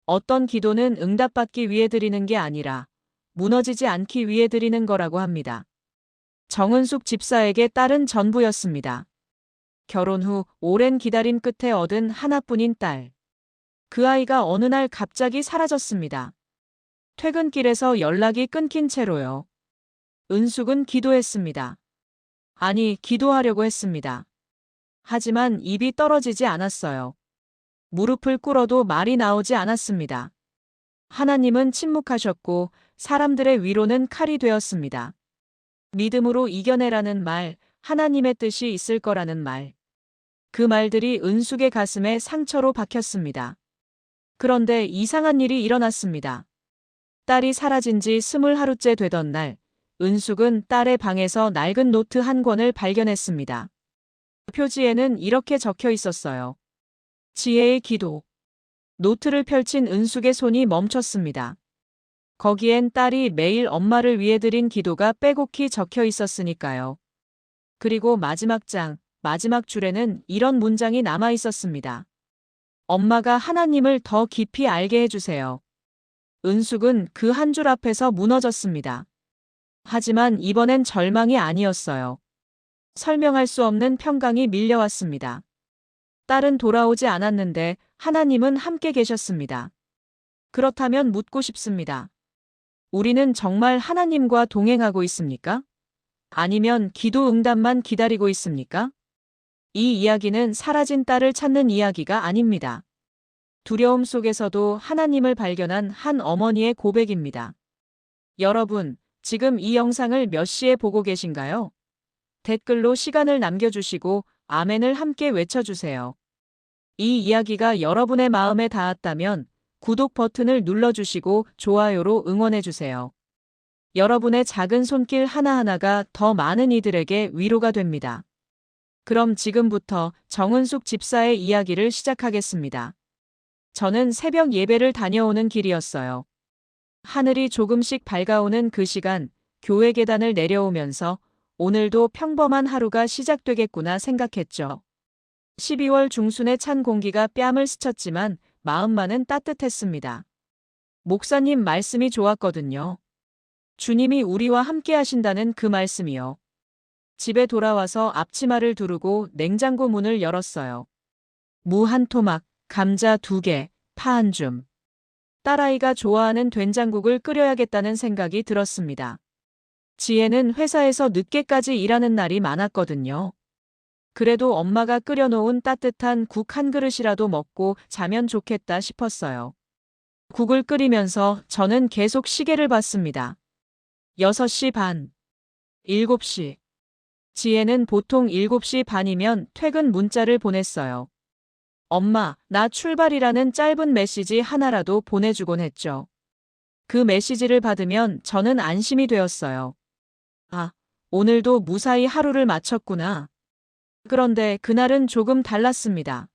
어떤 기도는 응답받기 위해 드리는 게 아니라 무너지지 않기 위해 드리는 거라고 합니다. 정은숙 집사에게 딸은 전부였습니다. 결혼 후 오랜 기다림 끝에 얻은 하나뿐인 딸. 그 아이가 어느 날 갑자기 사라졌습니다. 퇴근길에서 연락이 끊긴 채로요. 은숙은 기도했습니다. 아니, 기도하려고 했습니다. 하지만 입이 떨어지지 않았어요. 무릎을 꿇어도 말이 나오지 않았습니다. 하나님은 침묵하셨고 사람들의 위로는 칼이 되었습니다. 믿음으로 이겨내라는 말, 하나님의 뜻이 있을 거라는 말. 그 말들이 은숙의 가슴에 상처로 박혔습니다. 그런데 이상한 일이 일어났습니다. 딸이 사라진 지 20하루째 되던 날, 은숙은 딸의 방에서 낡은 노트 한 권을 발견했습니다. 표지에는 이렇게 적혀 있었어요. 지혜의 기도. 노트를 펼친 은숙의 손이 멈췄습니다. 거기엔 딸이 매일 엄마를 위해 드린 기도가 빼곡히 적혀 있었으니까요. 그리고 마지막 줄에는 이런 문장이 남아 있었습니다. 엄마가 하나님을 더 깊이 알게 해주세요. 은숙은 그 한 줄 앞에서 무너졌습니다. 하지만 이번엔 절망이 아니었어요. 설명할 수 없는 평강이 밀려왔습니다. 딸은 돌아오지 않았는데 하나님은 함께 계셨습니다. 그렇다면 묻고 싶습니다. 우리는 정말 하나님과 동행하고 있습니까? 아니면 기도 응답만 기다리고 있습니까? 이 이야기는 사라진 딸을 찾는 이야기가 아닙니다. 두려움 속에서도 하나님을 발견한 한 어머니의 고백입니다. 여러분, 지금 이 영상을 몇 시에 보고 계신가요? 댓글로 시간을 남겨주시고 아멘을 함께 외쳐주세요. 이 이야기가 여러분의 마음에 닿았다면 구독 버튼을 눌러주시고 좋아요로 응원해주세요. 여러분의 작은 손길 하나하나가 더 많은 이들에게 위로가 됩니다. 그럼 지금부터 정은숙 집사의 이야기를 시작하겠습니다. 저는 새벽 예배를 다녀오는 길이었어요. 하늘이 조금씩 밝아오는 그 시간, 교회 계단을 내려오면서 오늘도 평범한 하루가 시작되겠구나 생각했죠. 12월 중순의 찬 공기가 뺨을 스쳤지만 마음만은 따뜻했습니다. 목사님 말씀이 좋았거든요. 주님이 우리와 함께 하신다는 그 말씀이요. 집에 돌아와서 앞치마를 두르고 냉장고 문을 열었어요. 무 한 토막, 감자 2개, 파 한 줌. 딸아이가 좋아하는 된장국을 끓여야겠다는 생각이 들었습니다. 지혜는 회사에서 늦게까지 일하는 날이 많았거든요. 그래도 엄마가 끓여놓은 따뜻한 국 한 그릇이라도 먹고 자면 좋겠다 싶었어요. 국을 끓이면서 저는 계속 시계를 봤습니다. 6시 반, 7시. 지혜는 보통 7시 반이면 퇴근 문자를 보냈어요. 엄마, 나 출발이라는 짧은 메시지 하나라도 보내주곤 했죠. 그 메시지를 받으면 저는 안심이 되었어요. 아, 오늘도 무사히 하루를 마쳤구나. 그런데 그날은 조금 달랐습니다.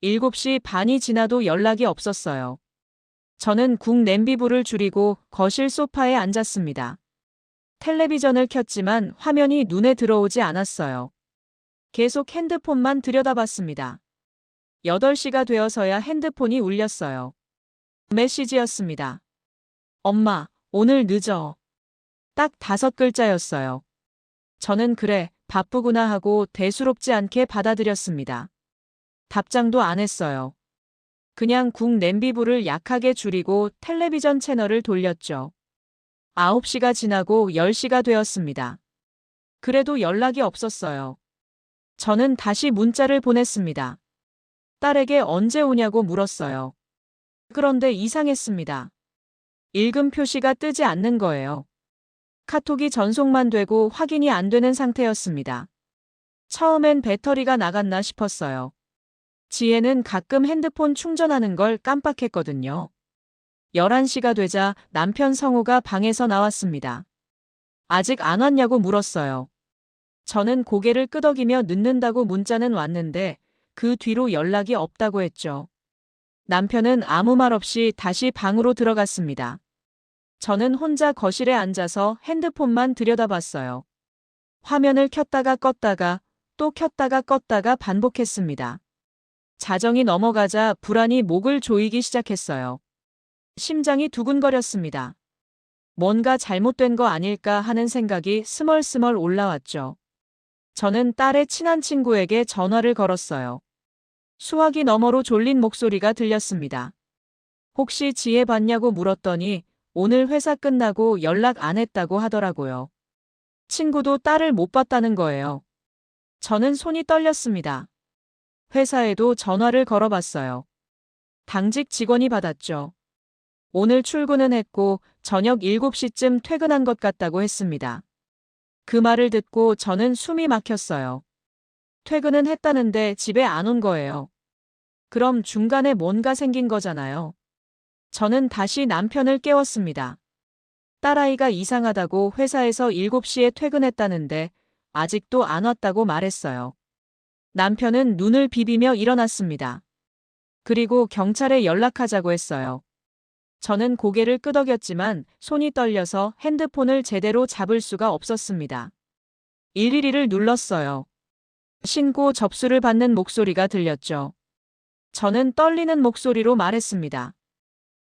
7시 반이 지나도 연락이 없었어요. 저는 국 냄비불을 줄이고 거실 소파에 앉았습니다. 텔레비전을 켰지만 화면이 눈에 들어오지 않았어요. 계속 핸드폰만 들여다봤습니다. 8시가 되어서야 핸드폰이 울렸어요. 메시지였습니다. 엄마, 오늘 늦어. 딱 5글자였어요. 저는 그래, 바쁘구나 하고 대수롭지 않게 받아들였습니다. 답장도 안 했어요. 그냥 국 냄비불을 약하게 줄이고 텔레비전 채널을 돌렸죠. 9시가 지나고 10시가 되었습니다. 그래도 연락이 없었어요. 저는 다시 문자를 보냈습니다. 딸에게 언제 오냐고 물었어요. 그런데 이상했습니다. 읽음 표시가 뜨지 않는 거예요. 카톡이 전송만 되고 확인이 안 되는 상태였습니다. 처음엔 배터리가 나갔나 싶었어요. 지혜는 가끔 핸드폰 충전하는 걸 깜빡했거든요. 11시가 되자 남편 성우가 방에서 나왔습니다. 아직 안 왔냐고 물었어요. 저는 고개를 끄덕이며 늦는다고 문자는 왔는데 그 뒤로 연락이 없다고 했죠. 남편은 아무 말 없이 다시 방으로 들어갔습니다. 저는 혼자 거실에 앉아서 핸드폰만 들여다봤어요. 화면을 켰다가 껐다가 또 켰다가 껐다가 반복했습니다. 자정이 넘어가자 불안이 목을 조이기 시작했어요. 심장이 두근거렸습니다. 뭔가 잘못된 거 아닐까 하는 생각이 스멀스멀 올라왔죠. 저는 딸의 친한 친구에게 전화를 걸었어요. 수화기 너머로 졸린 목소리가 들렸습니다. 혹시 지혜 봤냐고 물었더니 오늘 회사 끝나고 연락 안 했다고 하더라고요. 친구도 딸을 못 봤다는 거예요. 저는 손이 떨렸습니다. 회사에도 전화를 걸어봤어요. 당직 직원이 받았죠. 오늘 출근은 했고 저녁 7시쯤 퇴근한 것 같다고 했습니다. 그 말을 듣고 저는 숨이 막혔어요. 퇴근은 했다는데 집에 안 온 거예요. 그럼 중간에 뭔가 생긴 거잖아요. 저는 다시 남편을 깨웠습니다. 딸아이가 이상하다고 회사에서 7시에 퇴근했다는데 아직도 안 왔다고 말했어요. 남편은 눈을 비비며 일어났습니다. 그리고 경찰에 연락하자고 했어요. 저는 고개를 끄덕였지만 손이 떨려서 핸드폰을 제대로 잡을 수가 없었습니다. 112를 눌렀어요. 신고 접수를 받는 목소리가 들렸죠. 저는 떨리는 목소리로 말했습니다.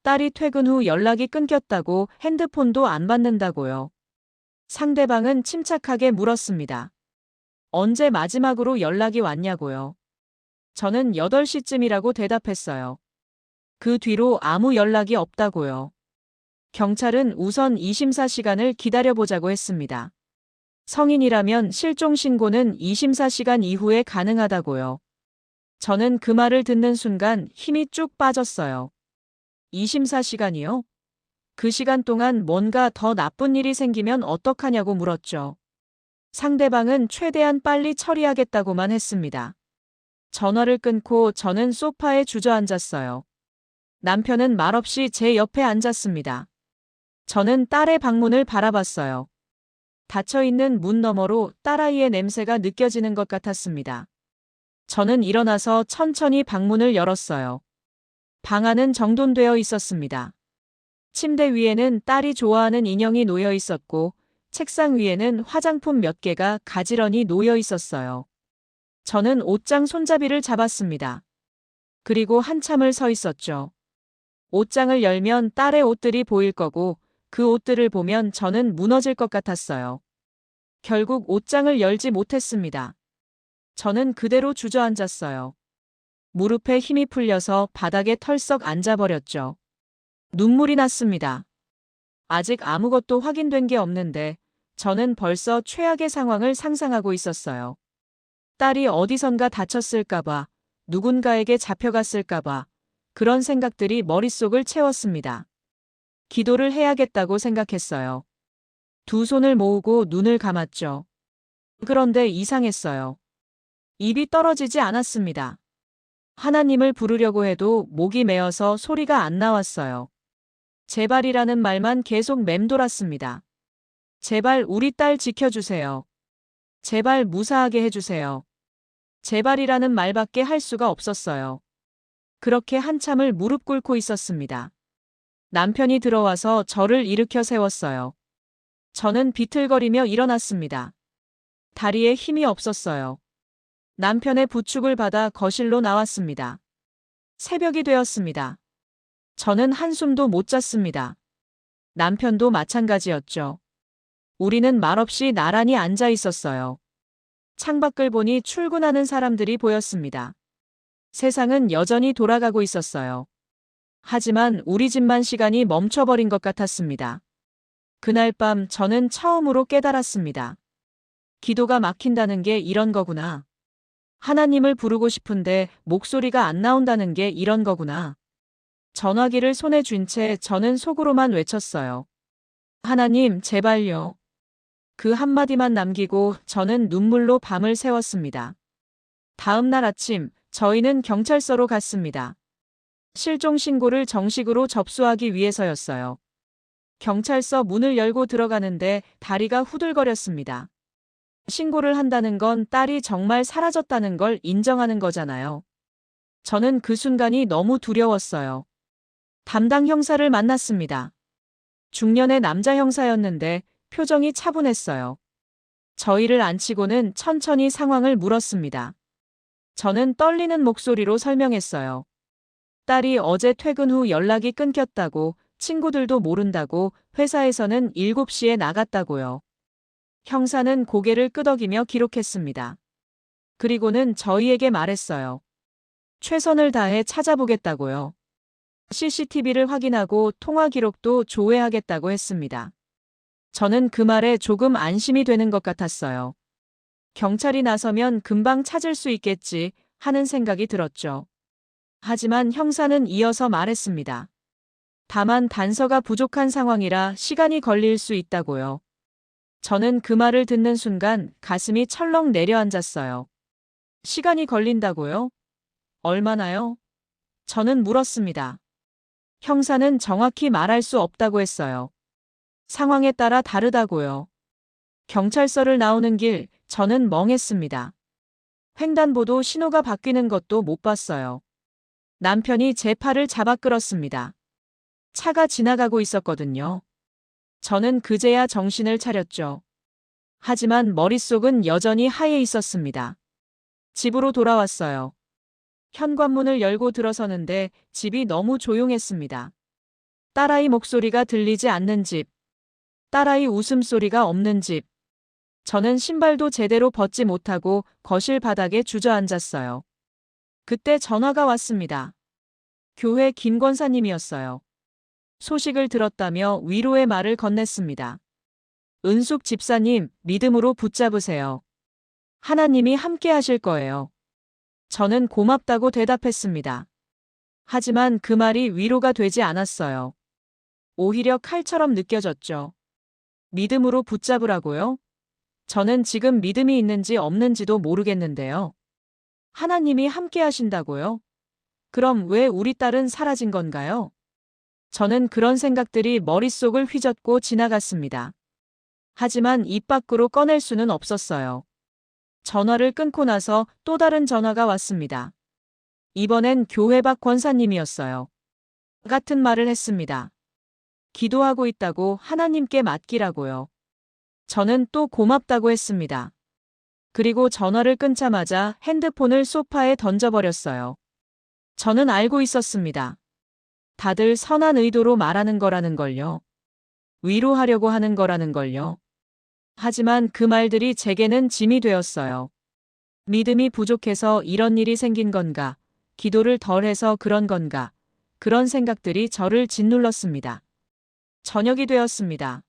딸이 퇴근 후 연락이 끊겼다고 핸드폰도 안 받는다고요. 상대방은 침착하게 물었습니다. 언제 마지막으로 연락이 왔냐고요. 저는 8시쯤이라고 대답했어요. 그 뒤로 아무 연락이 없다고요. 경찰은 우선 2심사 시간을 기다려보자고 했습니다. 성인이라면 실종 신고는 2심사 시간 이후에 가능하다고요. 저는 그 말을 듣는 순간 힘이 쭉 빠졌어요. 2심사 시간이요? 그 시간 동안 뭔가 더 나쁜 일이 생기면 어떡하냐고 물었죠. 상대방은 최대한 빨리 처리하겠다고만 했습니다. 전화를 끊고 저는 소파에 주저앉았어요. 남편은 말없이 제 옆에 앉았습니다. 저는 딸의 방문을 바라봤어요. 닫혀있는 문 너머로 딸아이의 냄새가 느껴지는 것 같았습니다. 저는 일어나서 천천히 방문을 열었어요. 방 안은 정돈되어 있었습니다. 침대 위에는 딸이 좋아하는 인형이 놓여 있었고 책상 위에는 화장품 몇 개가 가지런히 놓여 있었어요. 저는 옷장 손잡이를 잡았습니다. 그리고 한참을 서 있었죠. 옷장을 열면 딸의 옷들이 보일 거고 그 옷들을 보면 저는 무너질 것 같았어요. 결국 옷장을 열지 못했습니다. 저는 그대로 주저앉았어요. 무릎에 힘이 풀려서 바닥에 털썩 앉아버렸죠. 눈물이 났습니다. 아직 아무것도 확인된 게 없는데 저는 벌써 최악의 상황을 상상하고 있었어요. 딸이 어디선가 다쳤을까봐, 누군가에게 잡혀갔을까봐 그런 생각들이 머릿속을 채웠습니다. 기도를 해야겠다고 생각했어요. 두 손을 모으고 눈을 감았죠. 그런데 이상했어요. 입이 떨어지지 않았습니다. 하나님을 부르려고 해도 목이 메어서 소리가 안 나왔어요. 제발이라는 말만 계속 맴돌았습니다. 제발 우리 딸 지켜주세요. 제발 무사하게 해주세요. 제발이라는 말밖에 할 수가 없었어요. 그렇게 한참을 무릎 꿇고 있었습니다. 남편이 들어와서 저를 일으켜 세웠어요. 저는 비틀거리며 일어났습니다. 다리에 힘이 없었어요. 남편의 부축을 받아 거실로 나왔습니다. 새벽이 되었습니다. 저는 한숨도 못 잤습니다. 남편도 마찬가지였죠. 우리는 말없이 나란히 앉아 있었어요. 창밖을 보니 출근하는 사람들이 보였습니다. 세상은 여전히 돌아가고 있었어요. 하지만 우리 집만 시간이 멈춰버린 것 같았습니다. 그날 밤 저는 처음으로 깨달았습니다. 기도가 막힌다는 게 이런 거구나. 하나님을 부르고 싶은데 목소리가 안 나온다는 게 이런 거구나. 전화기를 손에 쥔 채 저는 속으로만 외쳤어요. 하나님, 제발요. 그 한마디만 남기고 저는 눈물로 밤을 새웠습니다. 다음 날 아침, 저희는 경찰서로 갔습니다. 실종 신고를 정식으로 접수하기 위해서였어요. 경찰서 문을 열고 들어가는데 다리가 후들거렸습니다. 신고를 한다는 건 딸이 정말 사라졌다는 걸 인정하는 거잖아요. 저는 그 순간이 너무 두려웠어요. 담당 형사를 만났습니다. 중년의 남자 형사였는데 표정이 차분했어요. 저희를 앉히고는 천천히 상황을 물었습니다. 저는 떨리는 목소리로 설명했어요. 딸이 어제 퇴근 후 연락이 끊겼다고, 친구들도 모른다고, 회사에서는 7시에 나갔다고요. 형사는 고개를 끄덕이며 기록했습니다. 그리고는 저희에게 말했어요. 최선을 다해 찾아보겠다고요. CCTV를 확인하고 통화 기록도 조회하겠다고 했습니다. 저는 그 말에 조금 안심이 되는 것 같았어요. 경찰이 나서면 금방 찾을 수 있겠지 하는 생각이 들었죠. 하지만 형사는 이어서 말했습니다. 다만 단서가 부족한 상황이라 시간이 걸릴 수 있다고요. 저는 그 말을 듣는 순간 가슴이 철렁 내려앉았어요. 시간이 걸린다고요? 얼마나요? 저는 물었습니다. 형사는 정확히 말할 수 없다고 했어요. 상황에 따라 다르다고요. 경찰서를 나오는 길, 저는 멍했습니다. 횡단보도 신호가 바뀌는 것도 못 봤어요. 남편이 제 팔을 잡아 끌었습니다. 차가 지나가고 있었거든요. 저는 그제야 정신을 차렸죠. 하지만 머릿속은 여전히 하얘 있었습니다. 집으로 돌아왔어요. 현관문을 열고 들어서는데 집이 너무 조용했습니다. 딸아이 목소리가 들리지 않는 집. 딸아이 웃음소리가 없는 집. 저는 신발도 제대로 벗지 못하고 거실 바닥에 주저앉았어요. 그때 전화가 왔습니다. 교회 김 권사님이었어요. 소식을 들었다며 위로의 말을 건넸습니다. 은숙 집사님, 믿음으로 붙잡으세요. 하나님이 함께 하실 거예요. 저는 고맙다고 대답했습니다. 하지만 그 말이 위로가 되지 않았어요. 오히려 칼처럼 느껴졌죠. 믿음으로 붙잡으라고요? 저는 지금 믿음이 있는지 없는지도 모르겠는데요. 하나님이 함께 하신다고요? 그럼 왜 우리 딸은 사라진 건가요? 저는 그런 생각들이 머릿속을 휘젓고 지나갔습니다. 하지만 입 밖으로 꺼낼 수는 없었어요. 전화를 끊고 나서 또 다른 전화가 왔습니다. 이번엔 교회 박 권사님이었어요. 같은 말을 했습니다. 기도하고 있다고 하나님께 맡기라고요. 저는 또 고맙다고 했습니다. 그리고 전화를 끊자마자 핸드폰을 소파에 던져버렸어요. 저는 알고 있었습니다. 다들 선한 의도로 말하는 거라는 걸요. 위로하려고 하는 거라는 걸요. 하지만 그 말들이 제게는 짐이 되었어요. 믿음이 부족해서 이런 일이 생긴 건가? 기도를 덜해서 그런 건가? 그런 생각들이 저를 짓눌렀습니다. 저녁이 되었습니다.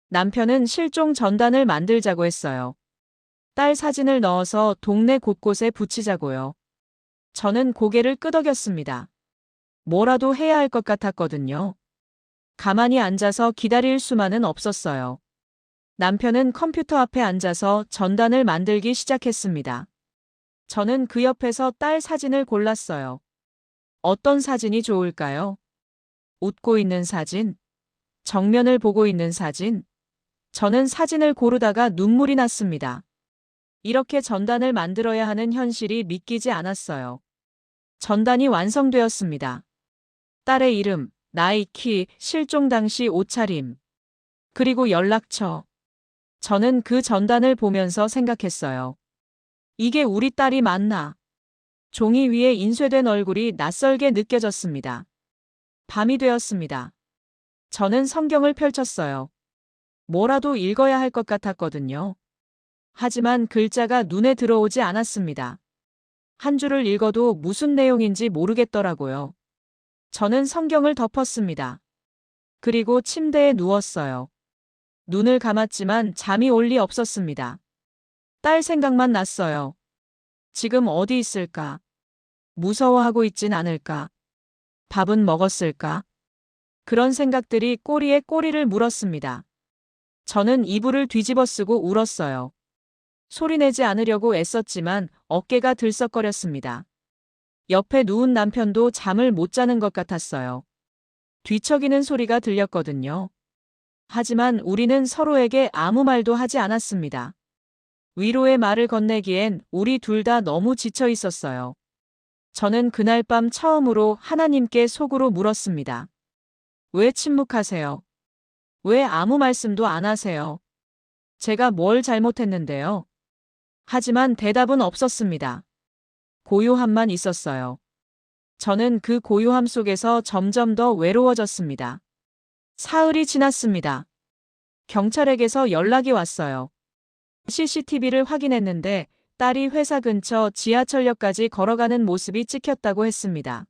남편은 실종 전단을 만들자고 했어요. 딸 사진을 넣어서 동네 곳곳에 붙이자고요. 저는 고개를 끄덕였습니다. 뭐라도 해야 할 것 같았거든요. 가만히 앉아서 기다릴 수만은 없었어요. 남편은 컴퓨터 앞에 앉아서 전단을 만들기 시작했습니다. 저는 그 옆에서 딸 사진을 골랐어요. 어떤 사진이 좋을까요? 웃고 있는 사진? 정면을 보고 있는 사진? 저는 사진을 고르다가 눈물이 났습니다. 이렇게 전단을 만들어야 하는 현실이 믿기지 않았어요. 전단이 완성되었습니다. 딸의 이름, 나이, 키, 실종 당시 옷차림, 그리고 연락처. 저는 그 전단을 보면서 생각했어요. 이게 우리 딸이 맞나? 종이 위에 인쇄된 얼굴이 낯설게 느껴졌습니다. 밤이 되었습니다. 저는 성경을 펼쳤어요. 뭐라도 읽어야 할 것 같았거든요. 하지만 글자가 눈에 들어오지 않았습니다. 한 줄을 읽어도 무슨 내용인지 모르겠더라고요. 저는 성경을 덮었습니다. 그리고 침대에 누웠어요. 눈을 감았지만 잠이 올 리 없었습니다. 딸 생각만 났어요. 지금 어디 있을까? 무서워하고 있진 않을까? 밥은 먹었을까? 그런 생각들이 꼬리에 꼬리를 물었습니다. 저는 이불을 뒤집어 쓰고 울었어요. 소리내지 않으려고 애썼지만 어깨가 들썩거렸습니다. 옆에 누운 남편도 잠을 못 자는 것 같았어요. 뒤척이는 소리가 들렸거든요. 하지만 우리는 서로에게 아무 말도 하지 않았습니다. 위로의 말을 건네기엔 우리 둘 다 너무 지쳐 있었어요. 저는 그날 밤 처음으로 하나님께 속으로 물었습니다. 왜 침묵하세요? 왜 아무 말씀도 안 하세요? 제가 뭘 잘못했는데요? 하지만 대답은 없었습니다. 고요함만 있었어요. 저는 그 고요함 속에서 점점 더 외로워졌습니다. 사흘이 지났습니다. 경찰에게서 연락이 왔어요. CCTV를 확인했는데 딸이 회사 근처 지하철역까지 걸어가는 모습이 찍혔다고 했습니다.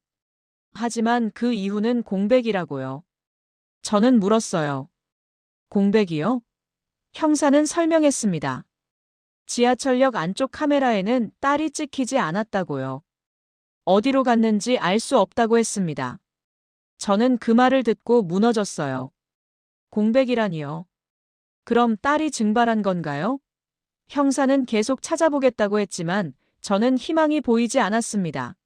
하지만 그 이후는 공백이라고요. 저는 물었어요. 공백이요? 형사는 설명했습니다. 지하철역 안쪽 카메라에는 딸이 찍히지 않았다고요. 어디로 갔는지 알 수 없다고 했습니다. 저는 그 말을 듣고 무너졌어요. 공백이라니요. 그럼 딸이 증발한 건가요? 형사는 계속 찾아보겠다고 했지만 저는 희망이 보이지 않았습니다.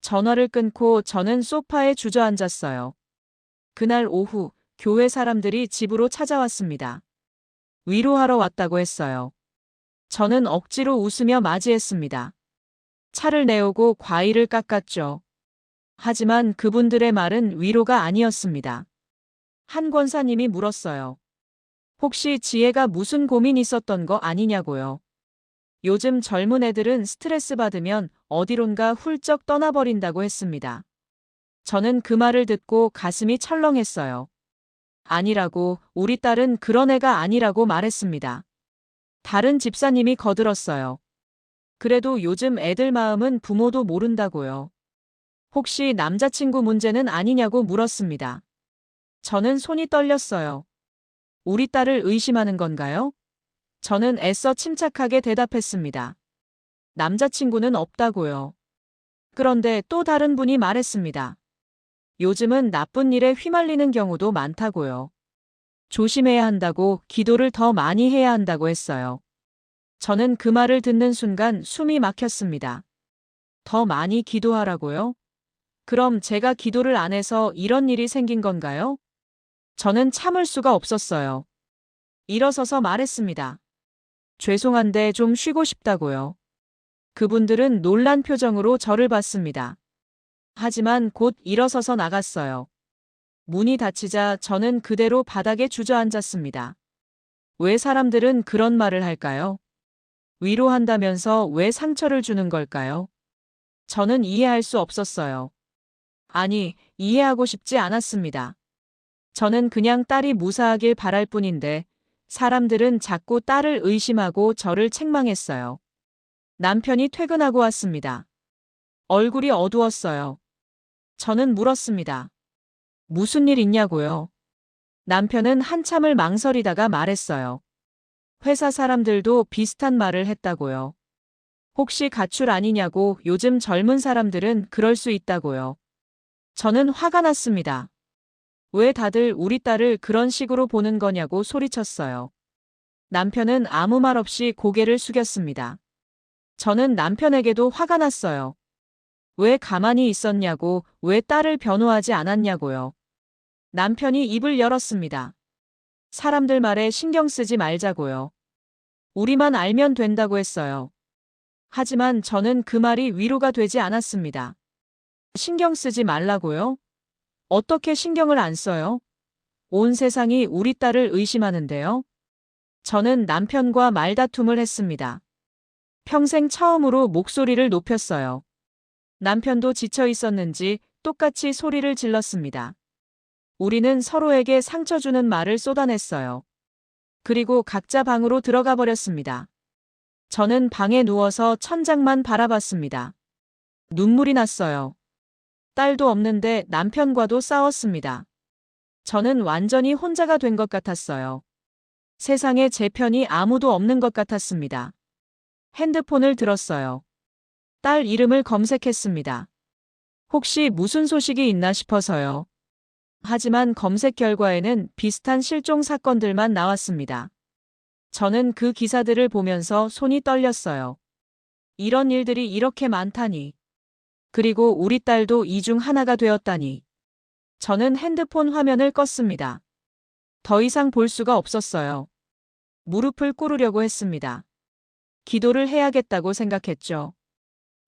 전화를 끊고 저는 소파에 주저앉았어요. 그날 오후 교회 사람들이 집으로 찾아왔습니다. 위로하러 왔다고 했어요. 저는 억지로 웃으며 맞이했습니다. 차를 내오고 과일을 깎았죠. 하지만 그분들의 말은 위로가 아니었습니다. 한 권사님이 물었어요. 혹시 지혜가 무슨 고민 있었던 거 아니냐고요. 요즘 젊은 애들은 스트레스 받으면 어디론가 훌쩍 떠나버린다고 했습니다. 저는 그 말을 듣고 가슴이 철렁했어요. 아니라고, 우리 딸은 그런 애가 아니라고 말했습니다. 다른 집사님이 거들었어요. 그래도 요즘 애들 마음은 부모도 모른다고요. 혹시 남자친구 문제는 아니냐고 물었습니다. 저는 손이 떨렸어요. 우리 딸을 의심하는 건가요? 저는 애써 침착하게 대답했습니다. 남자친구는 없다고요. 그런데 또 다른 분이 말했습니다. 요즘은 나쁜 일에 휘말리는 경우도 많다고요. 조심해야 한다고, 기도를 더 많이 해야 한다고 했어요. 저는 그 말을 듣는 순간 숨이 막혔습니다. 더 많이 기도하라고요? 그럼 제가 기도를 안 해서 이런 일이 생긴 건가요? 저는 참을 수가 없었어요. 일어서서 말했습니다. 죄송한데 좀 쉬고 싶다고요. 그분들은 놀란 표정으로 저를 봤습니다. 하지만 곧 일어서서 나갔어요. 문이 닫히자 저는 그대로 바닥에 주저앉았습니다. 왜 사람들은 그런 말을 할까요? 위로한다면서 왜 상처를 주는 걸까요? 저는 이해할 수 없었어요. 아니, 이해하고 싶지 않았습니다. 저는 그냥 딸이 무사하길 바랄 뿐인데 사람들은 자꾸 딸을 의심하고 저를 책망했어요. 남편이 퇴근하고 왔습니다. 얼굴이 어두웠어요. 저는 물었습니다. 무슨 일 있냐고요? 남편은 한참을 망설이다가 말했어요. 회사 사람들도 비슷한 말을 했다고요. 혹시 가출 아니냐고. 요즘 젊은 사람들은 그럴 수 있다고요. 저는 화가 났습니다. 왜 다들 우리 딸을 그런 식으로 보는 거냐고 소리쳤어요. 남편은 아무 말 없이 고개를 숙였습니다. 저는 남편에게도 화가 났어요. 왜 가만히 있었냐고, 왜 딸을 변호하지 않았냐고요. 남편이 입을 열었습니다. 사람들 말에 신경 쓰지 말자고요. 우리만 알면 된다고 했어요. 하지만 저는 그 말이 위로가 되지 않았습니다. 신경 쓰지 말라고요? 어떻게 신경을 안 써요? 온 세상이 우리 딸을 의심하는데요. 저는 남편과 말다툼을 했습니다. 평생 처음으로 목소리를 높였어요. 남편도 지쳐 있었는지 똑같이 소리를 질렀습니다. 우리는 서로에게 상처 주는 말을 쏟아냈어요. 그리고 각자 방으로 들어가 버렸습니다. 저는 방에 누워서 천장만 바라봤습니다. 눈물이 났어요. 딸도 없는데 남편과도 싸웠습니다. 저는 완전히 혼자가 된 것 같았어요. 세상에 제 편이 아무도 없는 것 같았습니다. 핸드폰을 들었어요. 딸 이름을 검색했습니다. 혹시 무슨 소식이 있나 싶어서요. 하지만 검색 결과에는 비슷한 실종 사건들만 나왔습니다. 저는 그 기사들을 보면서 손이 떨렸어요. 이런 일들이 이렇게 많다니. 그리고 우리 딸도 이 중 하나가 되었다니. 저는 핸드폰 화면을 껐습니다. 더 이상 볼 수가 없었어요. 무릎을 꿇으려고 했습니다. 기도를 해야겠다고 생각했죠.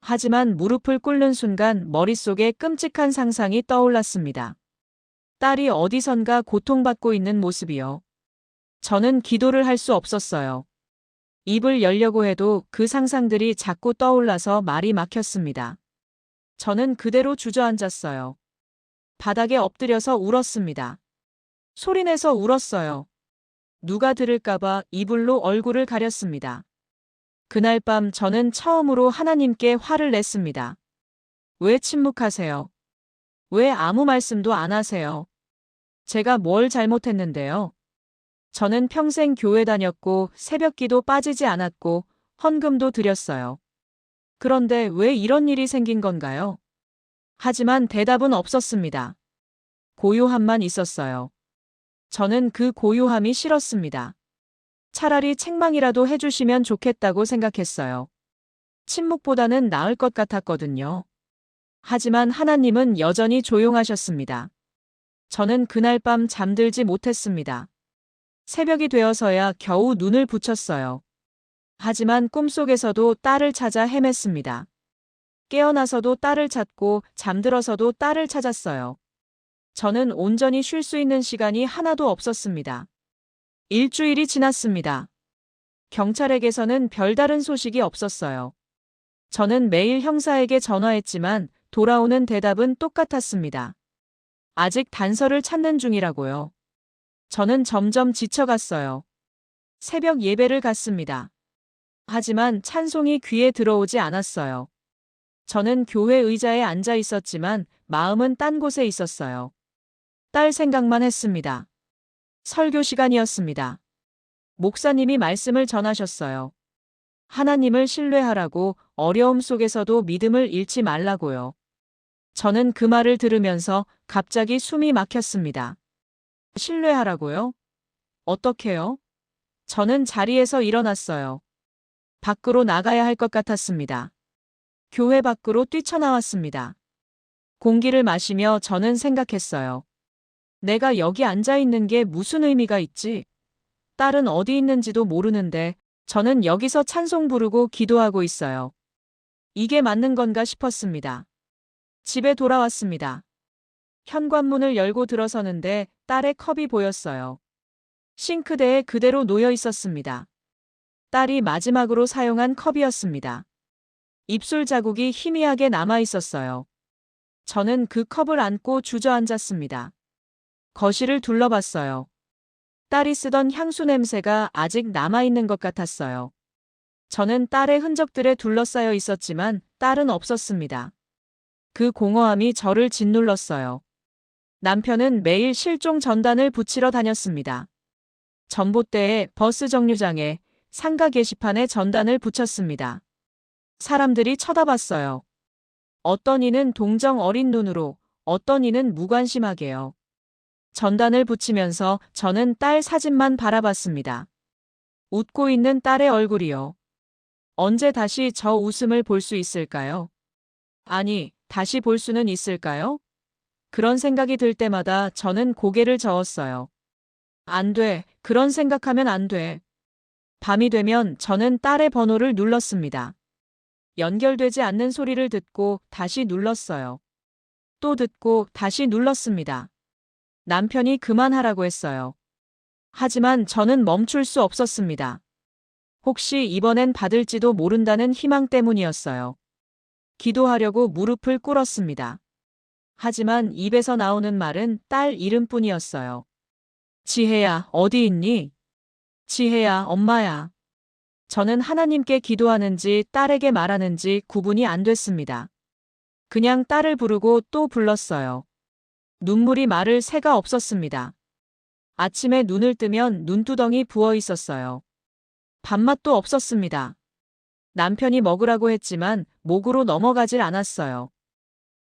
하지만 무릎을 꿇는 순간 머릿속에 끔찍한 상상이 떠올랐습니다. 딸이 어디선가 고통받고 있는 모습이요. 저는 기도를 할 수 없었어요. 입을 열려고 해도 그 상상들이 자꾸 떠올라서 말이 막혔습니다. 저는 그대로 주저앉았어요. 바닥에 엎드려서 울었습니다. 소리내서 울었어요. 누가 들을까봐 이불로 얼굴을 가렸습니다. 그날 밤 저는 처음으로 하나님께 화를 냈습니다. 왜 침묵하세요? 왜 아무 말씀도 안 하세요? 제가 뭘 잘못했는데요? 저는 평생 교회 다녔고 새벽기도 빠지지 않았고 헌금도 드렸어요. 그런데 왜 이런 일이 생긴 건가요? 하지만 대답은 없었습니다. 고요함만 있었어요. 저는 그 고요함이 싫었습니다. 차라리 책망이라도 해주시면 좋겠다고 생각했어요. 침묵보다는 나을 것 같았거든요. 하지만 하나님은 여전히 조용하셨습니다. 저는 그날 밤 잠들지 못했습니다. 새벽이 되어서야 겨우 눈을 붙였어요. 하지만 꿈속에서도 딸을 찾아 헤맸습니다. 깨어나서도 딸을 찾고 잠들어서도 딸을 찾았어요. 저는 온전히 쉴 수 있는 시간이 하나도 없었습니다. 일주일이 지났습니다. 경찰에게서는 별다른 소식이 없었어요. 저는 매일 형사에게 전화했지만 돌아오는 대답은 똑같았습니다. 아직 단서를 찾는 중이라고요. 저는 점점 지쳐갔어요. 새벽 예배를 갔습니다. 하지만 찬송이 귀에 들어오지 않았어요. 저는 교회 의자에 앉아 있었지만 마음은 딴 곳에 있었어요. 딸 생각만 했습니다. 설교 시간이었습니다. 목사님이 말씀을 전하셨어요. 하나님을 신뢰하라고, 어려움 속에서도 믿음을 잃지 말라고요. 저는 그 말을 들으면서 갑자기 숨이 막혔습니다. 신뢰하라고요? 어떻게요? 저는 자리에서 일어났어요. 밖으로 나가야 할 것 같았습니다. 교회 밖으로 뛰쳐나왔습니다. 공기를 마시며 저는 생각했어요. 내가 여기 앉아 있는 게 무슨 의미가 있지? 딸은 어디 있는지도 모르는데 저는 여기서 찬송 부르고 기도하고 있어요. 이게 맞는 건가 싶었습니다. 집에 돌아왔습니다. 현관문을 열고 들어서는데 딸의 컵이 보였어요. 싱크대에 그대로 놓여 있었습니다. 딸이 마지막으로 사용한 컵이었습니다. 입술 자국이 희미하게 남아 있었어요. 저는 그 컵을 안고 주저앉았습니다. 거실을 둘러봤어요. 딸이 쓰던 향수 냄새가 아직 남아있는 것 같았어요. 저는 딸의 흔적들에 둘러싸여 있었지만 딸은 없었습니다. 그 공허함이 저를 짓눌렀어요. 남편은 매일 실종 전단을 붙이러 다녔습니다. 전봇대에, 버스 정류장에, 상가 게시판에 전단을 붙였습니다. 사람들이 쳐다봤어요. 어떤 이는 동정 어린 눈으로, 어떤 이는 무관심하게요. 전단을 붙이면서 저는 딸 사진만 바라봤습니다. 웃고 있는 딸의 얼굴이요. 언제 다시 저 웃음을 볼 수 있을까요? 아니, 다시 볼 수는 있을까요? 그런 생각이 들 때마다 저는 고개를 저었어요. 안 돼, 그런 생각하면 안 돼. 밤이 되면 저는 딸의 번호를 눌렀습니다. 연결되지 않는 소리를 듣고 다시 눌렀어요. 또 듣고 다시 눌렀습니다. 남편이 그만하라고 했어요. 하지만 저는 멈출 수 없었습니다. 혹시 이번엔 받을지도 모른다는 희망 때문이었어요. 기도하려고 무릎을 꿇었습니다. 하지만 입에서 나오는 말은 딸 이름뿐이었어요. 지혜야, 어디 있니? 지혜야, 엄마야. 저는 하나님께 기도하는지 딸에게 말하는지 구분이 안 됐습니다. 그냥 딸을 부르고 또 불렀어요. 눈물이 마를 새가 없었습니다. 아침에 눈을 뜨면 눈두덩이 부어 있었어요. 밥맛도 없었습니다. 남편이 먹으라고 했지만 목으로 넘어가질 않았어요.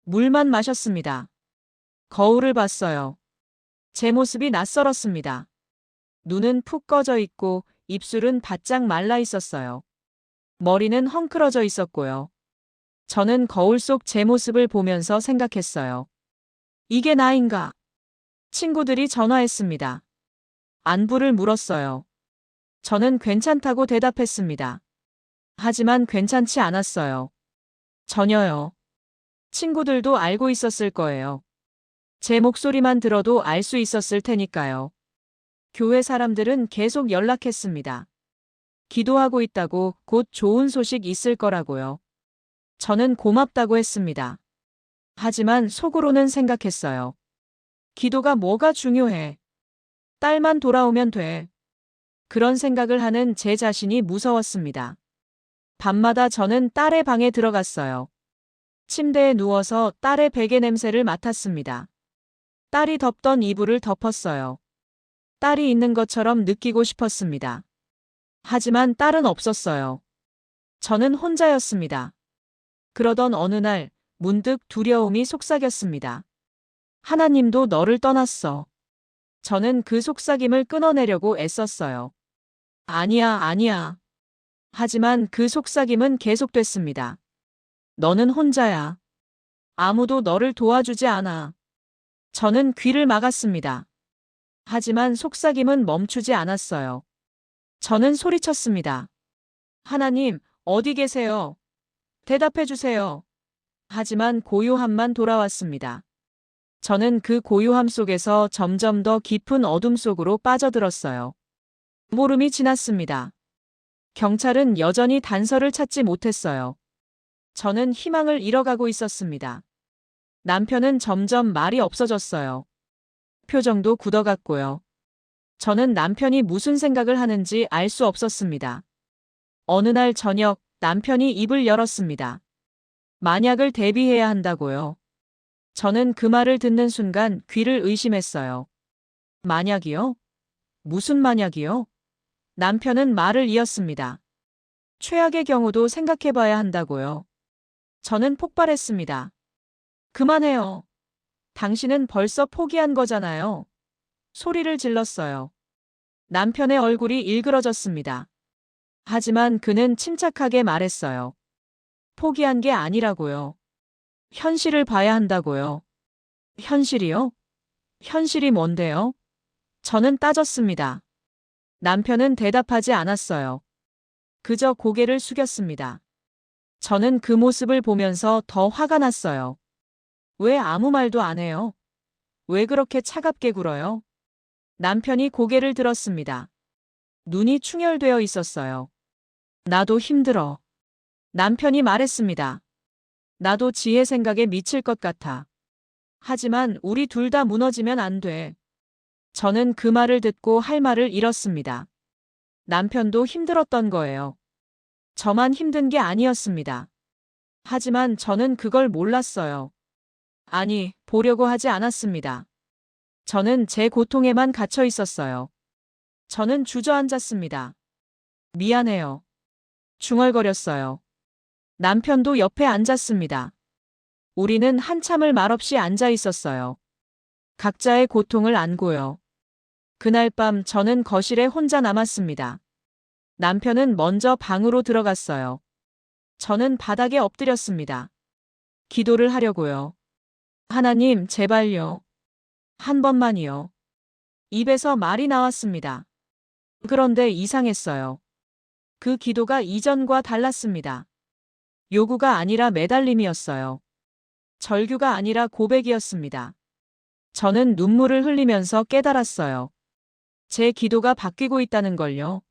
물만 마셨습니다. 거울을 봤어요. 제 모습이 낯설었습니다. 눈은 푹 꺼져 있고 입술은 바짝 말라 있었어요. 머리는 헝클어져 있었고요. 저는 거울 속 제 모습을 보면서 생각했어요. 이게 나인가? 친구들이 전화했습니다. 안부를 물었어요. 저는 괜찮다고 대답했습니다. 하지만 괜찮지 않았어요. 전혀요. 친구들도 알고 있었을 거예요. 제 목소리만 들어도 알 수 있었을 테니까요. 교회 사람들은 계속 연락했습니다. 기도하고 있다고 곧 좋은 소식 있을 거라고요. 저는 고맙다고 했습니다. 하지만 속으로는 생각했어요. 기도가 뭐가 중요해. 딸만 돌아오면 돼. 그런 생각을 하는 제 자신이 무서웠습니다. 밤마다 저는 딸의 방에 들어갔어요. 침대에 누워서 딸의 베개 냄새를 맡았습니다. 딸이 덮던 이불을 덮었어요. 딸이 있는 것처럼 느끼고 싶었습니다. 하지만 딸은 없었어요. 저는 혼자였습니다. 그러던 어느 날 문득 두려움이 속삭였습니다. 하나님도 너를 떠났어. 저는 그 속삭임을 끊어내려고 애썼어요. 아니야, 아니야. 하지만 그 속삭임은 계속됐습니다. 너는 혼자야. 아무도 너를 도와주지 않아. 저는 귀를 막았습니다. 하지만 속삭임은 멈추지 않았어요. 저는 소리쳤습니다. 하나님, 어디 계세요? 대답해 주세요. 하지만 고요함만 돌아왔습니다. 저는 그 고요함 속에서 점점 더 깊은 어둠 속으로 빠져들었어요. 보름이 지났습니다. 경찰은 여전히 단서를 찾지 못했어요. 저는 희망을 잃어가고 있었습니다. 남편은 점점 말이 없어졌어요. 표정도 굳어갔고요. 저는 남편이 무슨 생각을 하는지 알 수 없었습니다. 어느 날 저녁 남편이 입을 열었습니다. 만약을 대비해야 한다고요. 저는 그 말을 듣는 순간 귀를 의심했어요. 만약이요? 무슨 만약이요? 남편은 말을 이었습니다. 최악의 경우도 생각해봐야 한다고요. 저는 폭발했습니다. 그만해요. 당신은 벌써 포기한 거잖아요. 소리를 질렀어요. 남편의 얼굴이 일그러졌습니다. 하지만 그는 침착하게 말했어요. 포기한 게 아니라고요. 현실을 봐야 한다고요. 현실이요? 현실이 뭔데요? 저는 따졌습니다. 남편은 대답하지 않았어요. 그저 고개를 숙였습니다. 저는 그 모습을 보면서 더 화가 났어요. 왜 아무 말도 안 해요? 왜 그렇게 차갑게 굴어요? 남편이 고개를 들었습니다. 눈이 충혈되어 있었어요. 나도 힘들어. 남편이 말했습니다. 나도 지혜 생각에 미칠 것 같아. 하지만 우리 둘 다 무너지면 안 돼. 저는 그 말을 듣고 할 말을 잃었습니다. 남편도 힘들었던 거예요. 저만 힘든 게 아니었습니다. 하지만 저는 그걸 몰랐어요. 아니, 보려고 하지 않았습니다. 저는 제 고통에만 갇혀 있었어요. 저는 주저앉았습니다. 미안해요. 중얼거렸어요. 남편도 옆에 앉았습니다. 우리는 한참을 말없이 앉아 있었어요. 각자의 고통을 안고요. 그날 밤 저는 거실에 혼자 남았습니다. 남편은 먼저 방으로 들어갔어요. 저는 바닥에 엎드렸습니다. 기도를 하려고요. 하나님, 제발요. 한 번만이요. 입에서 말이 나왔습니다. 그런데 이상했어요. 그 기도가 이전과 달랐습니다. 요구가 아니라 매달림이었어요. 절규가 아니라 고백이었습니다. 저는 눈물을 흘리면서 깨달았어요. 제 기도가 바뀌고 있다는 걸요.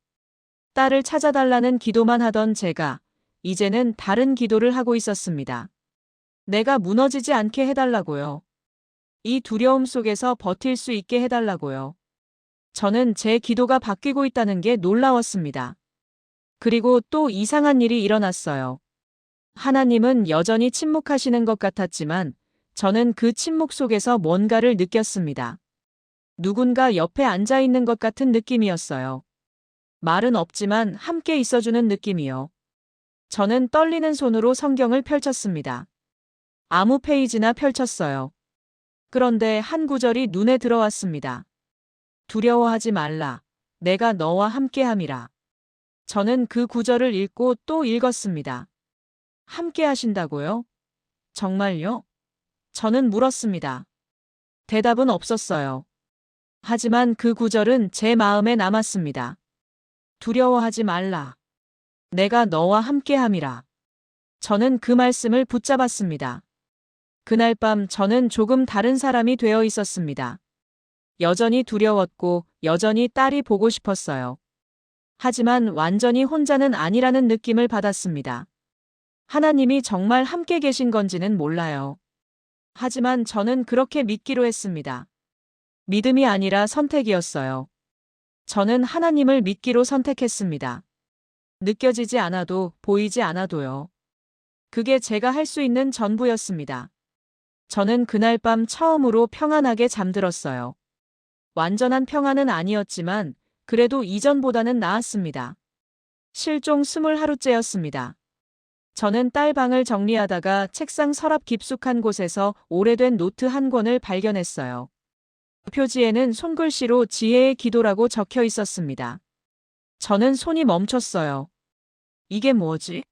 딸을 찾아달라는 기도만 하던 제가 이제는 다른 기도를 하고 있었습니다. 내가 무너지지 않게 해달라고요. 이 두려움 속에서 버틸 수 있게 해달라고요. 저는 제 기도가 바뀌고 있다는 게 놀라웠습니다. 그리고 또 이상한 일이 일어났어요. 하나님은 여전히 침묵하시는 것 같았지만 저는 그 침묵 속에서 뭔가를 느꼈습니다. 누군가 옆에 앉아 있는 것 같은 느낌이었어요. 말은 없지만 함께 있어주는 느낌이요. 저는 떨리는 손으로 성경을 펼쳤습니다. 아무 페이지나 펼쳤어요. 그런데 한 구절이 눈에 들어왔습니다. 두려워하지 말라. 내가 너와 함께함이라. 저는 그 구절을 읽고 또 읽었습니다. 함께 하신다고요? 정말요? 저는 물었습니다. 대답은 없었어요. 하지만 그 구절은 제 마음에 남았습니다. 두려워하지 말라. 내가 너와 함께함이라. 저는 그 말씀을 붙잡았습니다. 그날 밤 저는 조금 다른 사람이 되어 있었습니다. 여전히 두려웠고 여전히 딸이 보고 싶었어요. 하지만 완전히 혼자는 아니라는 느낌을 받았습니다. 하나님이 정말 함께 계신 건지는 몰라요. 하지만 저는 그렇게 믿기로 했습니다. 믿음이 아니라 선택이었어요. 저는 하나님을 믿기로 선택했습니다. 느껴지지 않아도 보이지 않아도요. 그게 제가 할 수 있는 전부였습니다. 저는 그날 밤 처음으로 평안하게 잠들었어요. 완전한 평안은 아니었지만 그래도 이전보다는 나았습니다. 실종 20하루째였습니다. 저는 딸 방을 정리하다가 책상 서랍 깊숙한 곳에서 오래된 노트 한 권을 발견했어요. 표지에는 손글씨로 지혜의 기도라고 적혀 있었습니다. 저는 손이 멈췄어요. 이게 뭐지?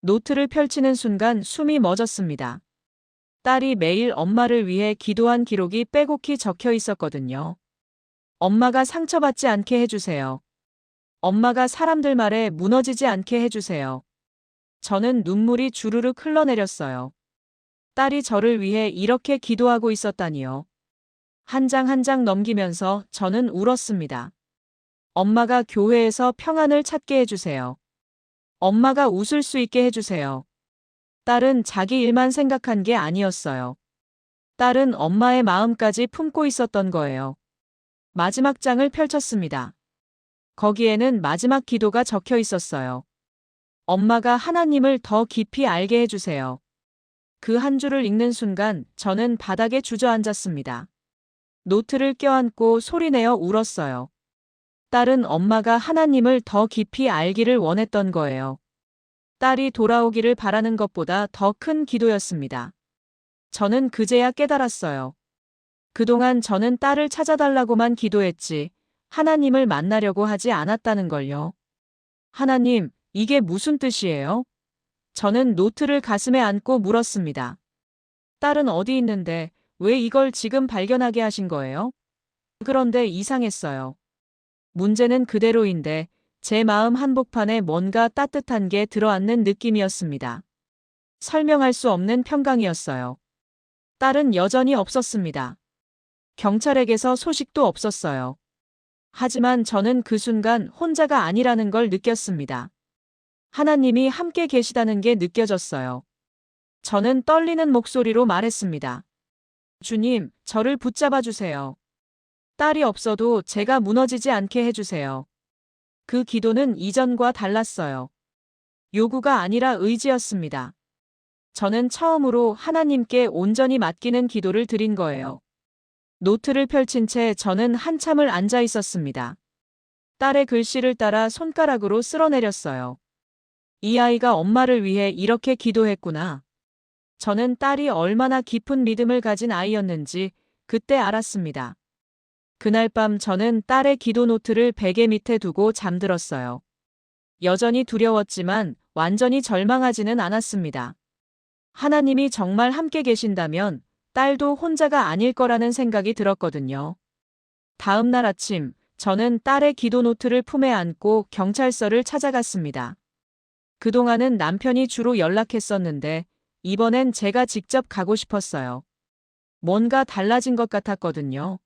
노트를 펼치는 순간 숨이 멎었습니다. 딸이 매일 엄마를 위해 기도한 기록이 빼곡히 적혀 있었거든요. 엄마가 상처받지 않게 해주세요. 엄마가 사람들 말에 무너지지 않게 해주세요. 저는 눈물이 주르륵 흘러내렸어요. 딸이 저를 위해 이렇게 기도하고 있었다니요. 한 장 한 장 넘기면서 저는 울었습니다. 엄마가 교회에서 평안을 찾게 해주세요. 엄마가 웃을 수 있게 해주세요. 딸은 자기 일만 생각한 게 아니었어요. 딸은 엄마의 마음까지 품고 있었던 거예요. 마지막 장을 펼쳤습니다. 거기에는 마지막 기도가 적혀 있었어요. 엄마가 하나님을 더 깊이 알게 해주세요. 그 한 줄을 읽는 순간 저는 바닥에 주저앉았습니다. 노트를 껴안고 소리내어 울었어요. 딸은 엄마가 하나님을 더 깊이 알기를 원했던 거예요. 딸이 돌아오기를 바라는 것보다 더 큰 기도였습니다. 저는 그제야 깨달았어요. 그동안 저는 딸을 찾아달라고만 기도했지 하나님을 만나려고 하지 않았다는 걸요. 하나님, 이게 무슨 뜻이에요? 저는 노트를 가슴에 안고 물었습니다. 딸은 어디 있는데 왜 이걸 지금 발견하게 하신 거예요? 그런데 이상했어요. 문제는 그대로인데 제 마음 한복판에 뭔가 따뜻한 게 들어앉는 느낌이었습니다. 설명할 수 없는 평강이었어요. 딸은 여전히 없었습니다. 경찰에게서 소식도 없었어요. 하지만 저는 그 순간 혼자가 아니라는 걸 느꼈습니다. 하나님이 함께 계시다는 게 느껴졌어요. 저는 떨리는 목소리로 말했습니다. 주님, 저를 붙잡아 주세요. 딸이 없어도 제가 무너지지 않게 해주세요. 그 기도는 이전과 달랐어요. 요구가 아니라 의지였습니다. 저는 처음으로 하나님께 온전히 맡기는 기도를 드린 거예요. 노트를 펼친 채 저는 한참을 앉아 있었습니다. 딸의 글씨를 따라 손가락으로 쓸어내렸어요. 이 아이가 엄마를 위해 이렇게 기도했구나. 저는 딸이 얼마나 깊은 믿음을 가진 아이였는지 그때 알았습니다. 그날 밤 저는 딸의 기도 노트를 베개 밑에 두고 잠들었어요. 여전히 두려웠지만 완전히 절망하지는 않았습니다. 하나님이 정말 함께 계신다면 딸도 혼자가 아닐 거라는 생각이 들었거든요. 다음 날 아침, 저는 딸의 기도 노트를 품에 안고 경찰서를 찾아갔습니다. 그동안은 남편이 주로 연락했었는데 이번엔 제가 직접 가고 싶었어요. 뭔가 달라진 것 같았거든요.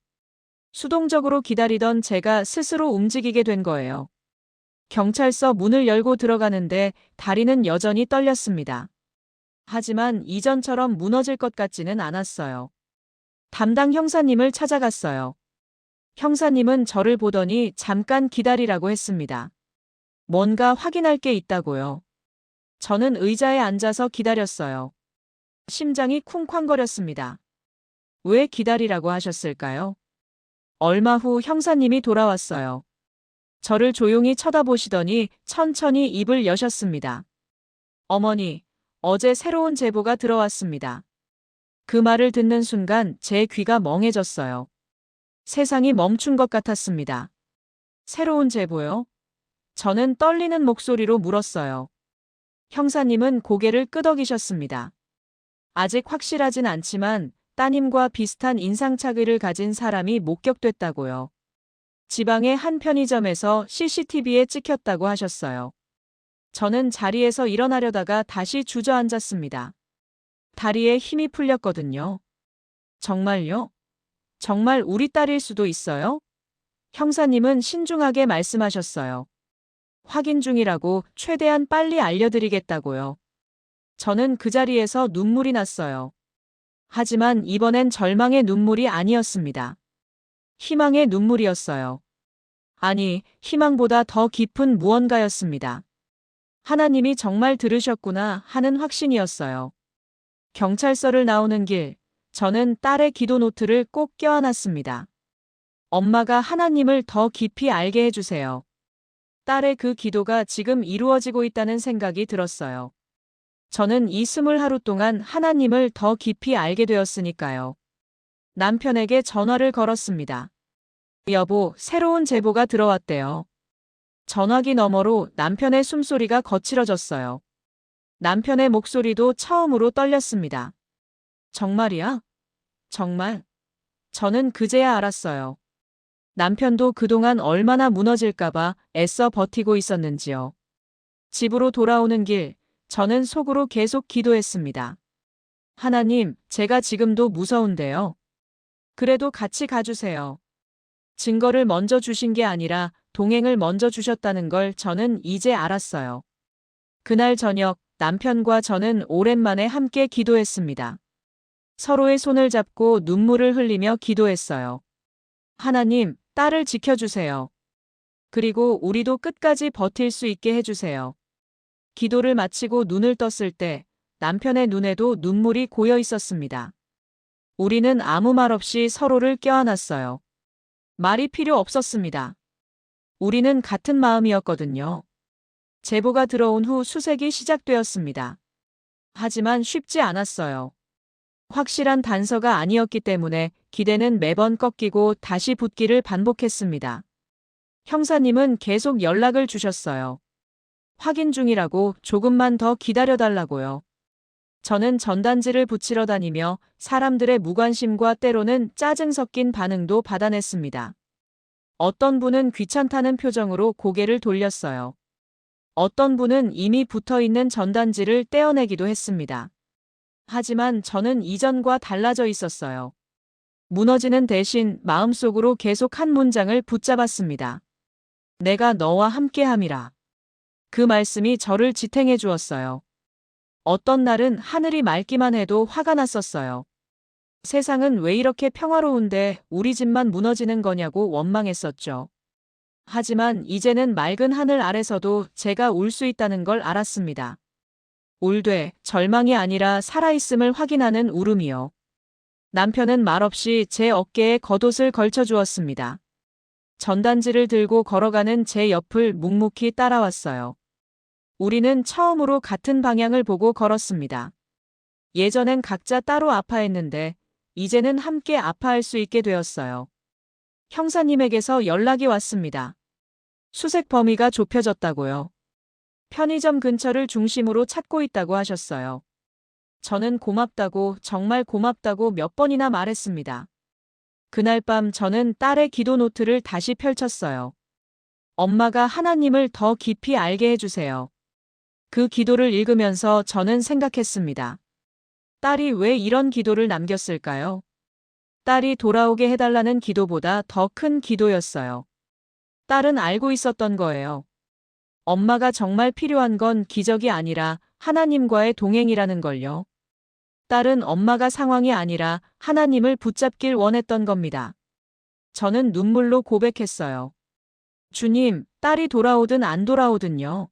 수동적으로 기다리던 제가 스스로 움직이게 된 거예요. 경찰서 문을 열고 들어가는데 다리는 여전히 떨렸습니다. 하지만 이전처럼 무너질 것 같지는 않았어요. 담당 형사님을 찾아갔어요. 형사님은 저를 보더니 잠깐 기다리라고 했습니다. 뭔가 확인할 게 있다고요. 저는 의자에 앉아서 기다렸어요. 심장이 쿵쾅거렸습니다. 왜 기다리라고 하셨을까요? 얼마 후 형사님이 돌아왔어요. 저를 조용히 쳐다보시더니 천천히 입을 여셨습니다. 어머니, 어제 새로운 제보가 들어왔습니다. 그 말을 듣는 순간 제 귀가 멍해졌어요. 세상이 멈춘 것 같았습니다. 새로운 제보요? 저는 떨리는 목소리로 물었어요. 형사님은 고개를 끄덕이셨습니다. 아직 확실하진 않지만 따님과 비슷한 인상착의를 가진 사람이 목격됐다고요. 지방의 한 편의점에서 CCTV에 찍혔다고 하셨어요. 저는 자리에서 일어나려다가 다시 주저앉았습니다. 다리에 힘이 풀렸거든요. 정말요? 정말 우리 딸일 수도 있어요? 형사님은 신중하게 말씀하셨어요. 확인 중이라고 최대한 빨리 알려드리겠다고요. 저는 그 자리에서 눈물이 났어요. 하지만 이번엔 절망의 눈물이 아니었습니다. 희망의 눈물이었어요. 아니, 희망보다 더 깊은 무언가였습니다. 하나님이 정말 들으셨구나 하는 확신이었어요. 경찰서를 나오는 길, 저는 딸의 기도 노트를 꼭 껴안았습니다. 엄마가 하나님을 더 깊이 알게 해주세요. 딸의 그 기도가 지금 이루어지고 있다는 생각이 들었어요. 저는 이 20하루 동안 하나님을 더 깊이 알게 되었으니까요. 남편에게 전화를 걸었습니다. 여보, 새로운 제보가 들어왔대요. 전화기 너머로 남편의 숨소리가 거칠어졌어요. 남편의 목소리도 처음으로 떨렸습니다. 정말이야? 정말? 저는 그제야 알았어요. 남편도 그동안 얼마나 무너질까봐 애써 버티고 있었는지요. 집으로 돌아오는 길, 저는 속으로 계속 기도했습니다. 하나님, 제가 지금도 무서운데요. 그래도 같이 가주세요. 증거를 먼저 주신 게 아니라 동행을 먼저 주셨다는 걸 저는 이제 알았어요. 그날 저녁, 남편과 저는 오랜만에 함께 기도했습니다. 서로의 손을 잡고 눈물을 흘리며 기도했어요. 하나님, 딸을 지켜주세요. 그리고 우리도 끝까지 버틸 수 있게 해주세요. 기도를 마치고 눈을 떴을 때 남편의 눈에도 눈물이 고여 있었습니다. 우리는 아무 말 없이 서로를 껴안았어요. 말이 필요 없었습니다. 우리는 같은 마음이었거든요. 제보가 들어온 후 수색이 시작되었습니다. 하지만 쉽지 않았어요. 확실한 단서가 아니었기 때문에 기대는 매번 꺾이고 다시 붙기를 반복했습니다. 형사님은 계속 연락을 주셨어요. 확인 중이라고, 조금만 더 기다려달라고요. 저는 전단지를 붙이러 다니며 사람들의 무관심과 때로는 짜증 섞인 반응도 받아냈습니다. 어떤 분은 귀찮다는 표정으로 고개를 돌렸어요. 어떤 분은 이미 붙어있는 전단지를 떼어내기도 했습니다. 하지만 저는 이전과 달라져 있었어요. 무너지는 대신 마음속으로 계속 한 문장을 붙잡았습니다. 내가 너와 함께함이라. 그 말씀이 저를 지탱해 주었어요. 어떤 날은 하늘이 맑기만 해도 화가 났었어요. 세상은 왜 이렇게 평화로운데 우리 집만 무너지는 거냐고 원망했었죠. 하지만 이제는 맑은 하늘 아래서도 제가 울 수 있다는 걸 알았습니다. 울되 절망이 아니라 살아있음을 확인하는 울음이요. 남편은 말없이 제 어깨에 겉옷을 걸쳐 주었습니다. 전단지를 들고 걸어가는 제 옆을 묵묵히 따라왔어요. 우리는 처음으로 같은 방향을 보고 걸었습니다. 예전엔 각자 따로 아파했는데 이제는 함께 아파할 수 있게 되었어요. 형사님에게서 연락이 왔습니다. 수색 범위가 좁혀졌다고요. 편의점 근처를 중심으로 찾고 있다고 하셨어요. 저는 고맙다고, 정말 고맙다고 몇 번이나 말했습니다. 그날 밤 저는 딸의 기도 노트를 다시 펼쳤어요. 엄마가 하나님을 더 깊이 알게 해주세요. 그 기도를 읽으면서 저는 생각했습니다. 딸이 왜 이런 기도를 남겼을까요? 딸이 돌아오게 해달라는 기도보다 더 큰 기도였어요. 딸은 알고 있었던 거예요. 엄마가 정말 필요한 건 기적이 아니라 하나님과의 동행이라는 걸요. 딸은 엄마가 상황이 아니라 하나님을 붙잡길 원했던 겁니다. 저는 눈물로 고백했어요. 주님, 딸이 돌아오든 안 돌아오든요.